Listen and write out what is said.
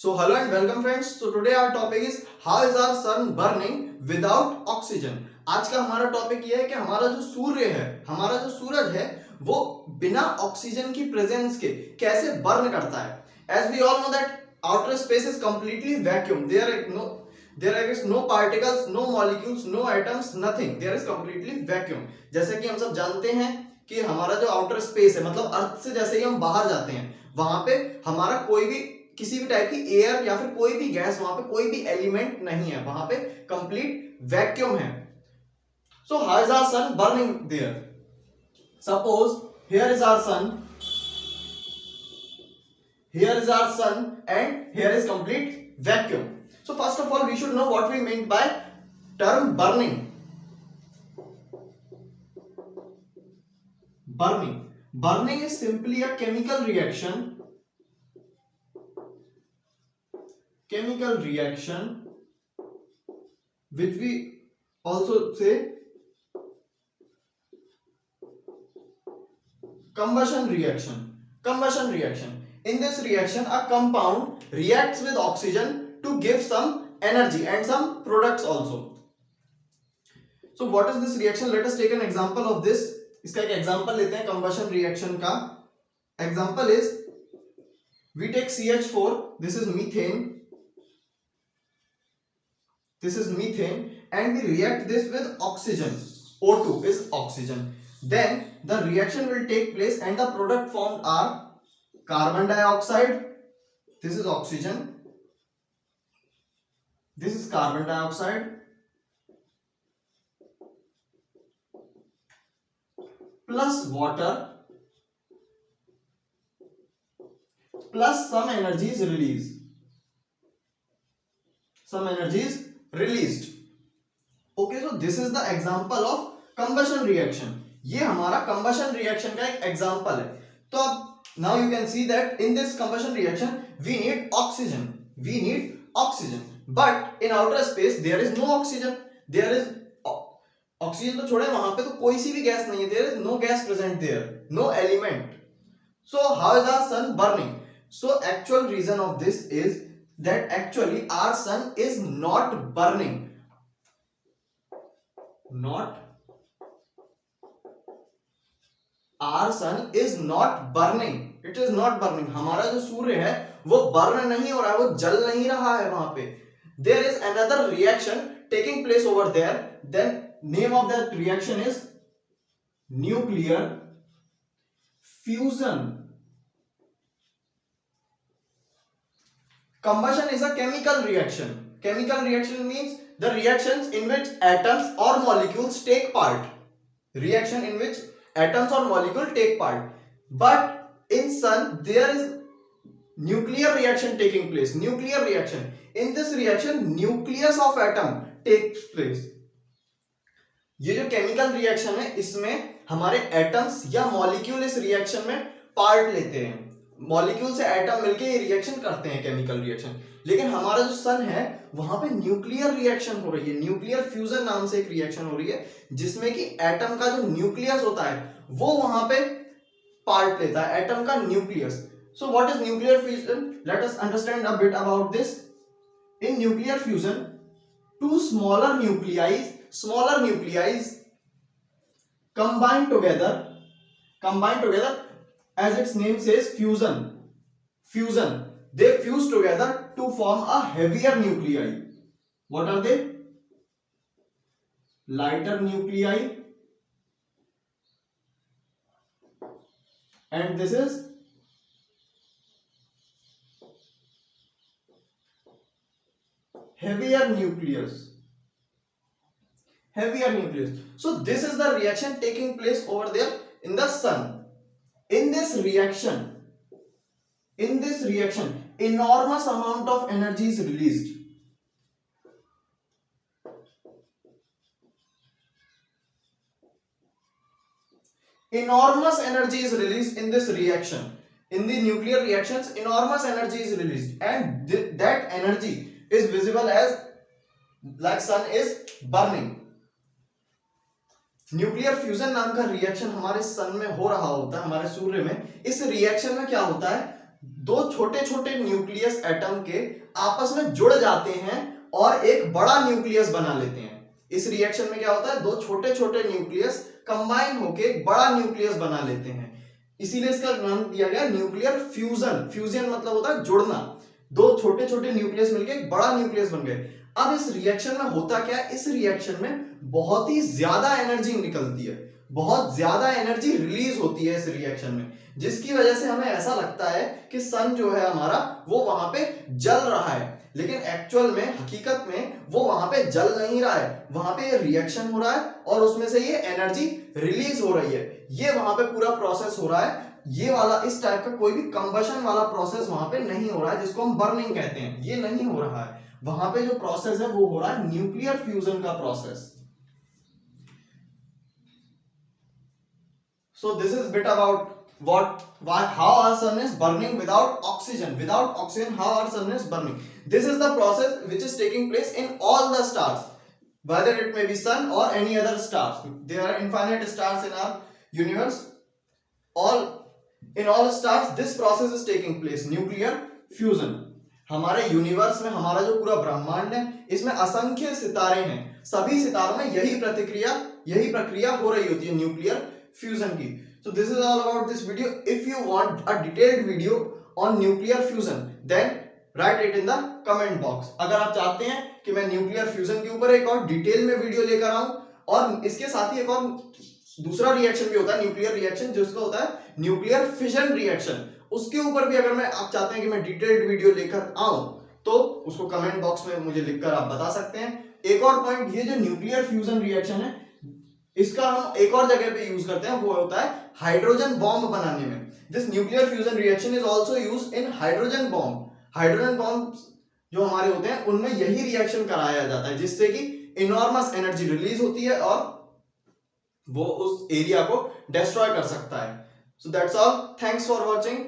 So hello and welcome friends. So today our topic is how is our sun burning without oxygen. आज का हमारा topic ये है कि हमारा जो सूर्य है, हमारा जो सूरज है, वो बिना ऑक्सीजन की प्रेजेंस के कैसे बर्न करता है. As we all know that outer space is completely vacuum. There is no particles, no molecules, no atoms, nothing. There is completely vacuum. जैसे कि हम सब जानते हैं कि हमारा जो आउटर स्पेस है, मतलब अर्थ से जैसे ही हम बाहर जाते हैं, वहां पे हमारा कोई भी किसी भी टाइप की एयर या फिर कोई भी गैस, वहां पे कोई भी एलिमेंट नहीं है, वहां पे कंप्लीट वैक्यूम है. So how is our sun burning there? Suppose here is our sun, here is our sun and here is complete vacuum. So first of all we should know what we mean by term burning. Burning is simply a chemical reaction which we also say combustion reaction. In this reaction a compound reacts with oxygen to give some energy and some products also. So what is this reaction? Let us take an example of this. इसका एक example लेते हैं combustion reaction का. Example is we take CH4, this is methane and we react this with oxygen. O2 is oxygen. Then the reaction will take place and the product formed are carbon dioxide, this is oxygen, this is carbon dioxide, plus water plus some energy is released. Okay, so this is the example of combustion reaction. ये हमारा combustion reaction का एक example है. तो अब now you can see that in this combustion reaction we need oxygen, but in outer space there is no oxygen. There is oxygen तो छोड़े, वहां पे तो कोई सी भी गैस नहीं है. There is no gas present there, no element. So how is our sun burning? So actual reason of this is that actually our sun is not burning. Our sun is not burning. It is not burning. हमारा जो सूर्य है वो burn नहीं हो रहा है, वो जल नहीं रहा है वहां पे. There is another reaction taking place over there. Then name of that reaction is nuclear fusion. Combustion is a chemical reaction. Chemical reaction means the reactions in which atoms or molecules take part. Reaction in which atoms or molecules take part. But in sun there is nuclear reaction taking place. Nuclear reaction. In this reaction nucleus of atom takes place. ये जो chemical reaction है इसमें हमारे atoms या molecule इस reaction में part लेते हैं. मॉलिक्यूल से एटम मिलके ये रिएक्शन करते हैं, केमिकल रिएक्शन. लेकिन हमारा जो सन है वहां पे न्यूक्लियर रिएक्शन हो रही है. न्यूक्लियर फ्यूजन नाम से एक रिएक्शन हो रही है जिसमें कि एटम का जो न्यूक्लियस होता है वो वहां पे पार्ट लेता है, एटम का nucleus. So what is nuclear fusion? Let us understand a bit about this. In nuclear fusion two smaller nuclei combine together as its name says fusion. They fuse together to form a heavier nuclei. What are they? Lighter nuclei, and this is heavier nucleus. So this is the reaction taking place over there in the sun. In this reaction enormous amount of energy is released. Enormous energy is released in this reaction. In the nuclear reactions enormous energy is released and that energy is visible as like sun is burning. Nuclear fusion नाम का reaction हमारे सन में हो रहा होता है, हमारे सूर्य में. इस रिएक्शन में क्या होता है, दो छोटे छोटे न्यूक्लियस एटम के आपस में जुड़ जाते हैं और एक बड़ा न्यूक्लियस बना लेते हैं। इस रिएक्शन में क्या होता है, दो छोटे छोटे न्यूक्लियस कंबाइन होकर एक बड़ा न्यूक्लियस बना लेते हैं, इसीलिए इसका नाम दिया गया न्यूक्लियर फ्यूजन। फ्यूजन मतलब होता है जुड़ना, दो छोटे छोटे न्यूक्लियस मिलकर एक बड़ा न्यूक्लियस बन गए। अब इस रिएक्शन में होता क्या है, इस रिएक्शन में बहुत ही ज्यादा एनर्जी निकलती है, बहुत ज्यादा एनर्जी रिलीज होती है इस रिएक्शन में, जिसकी वजह से हमें ऐसा लगता है कि सन जो है हमारा वो वहां पे जल रहा है, लेकिन एक्चुअल में हकीकत में वो वहां पे जल नहीं रहा है, वहां पे ये रिएक्शन हो रहा है और उसमें से ये एनर्जी रिलीज हो रही है। ये वहां पे पूरा प्रोसेस हो रहा है, ये वाला इस टाइप का कोई भी कंबशन वाला प्रोसेस वहां पे नहीं हो रहा है, जिसको हम बर्निंग कहते हैं, ये नहीं हो रहा है। वहां पे जो प्रोसेस है वो हो रहा है न्यूक्लियर फ्यूजन का process. So this is bit about how our sun is burning without oxygen. Without oxygen, how our sun is burning. This is the process which is taking place in all the stars, whether it may be sun or any other stars. There are infinite stars in our universe. In all stars, this process is taking place. Nuclear fusion. हमारे universe में, हमारा जो पूरा ब्रह्मांड है, इसमें असंख्य सितारे हैं, सभी सितारों में यही प्रक्रिया हो रही होती है न्यूक्लियर fusion की। So this is all about this video. If you want a detailed video on nuclear fusion, then write it in the comment box. अगर आप चाहते हैं कि मैं न्यूक्लियर फ्यूजन के ऊपर एक और डिटेल में वीडियो लेकर आऊं, और इसके साथ ही एक और दूसरा रिएक्शन भी होता है न्यूक्लियर रिएक्शन, जिसका होता है न्यूक्लियर फिशन रिएक्शन, उसके ऊपर भी अगर आप चाहते हैं कि मैं डिटेल्ड वीडियो लेकर आऊं, तो उसको कमेंट बॉक्स में मुझे लिखकर आप बता सकते हैं। एक और पॉइंट, ये जो न्यूक्लियर फ्यूजन रिएक्शन है, इसका हम एक और जगह पे यूज करते हैं, वो होता है हाइड्रोजन बॉम्ब बनाने में। This nuclear fusion reaction is also used in hydrogen bomb. Hydrogen bomb जो हमारे होते हैं उनमें यही रिएक्शन कराया जाता है, जिससे कि इनॉर्मस एनर्जी रिलीज होती है और वो उस एरिया को डिस्ट्रॉय कर सकता है। So that's all, thanks for watching.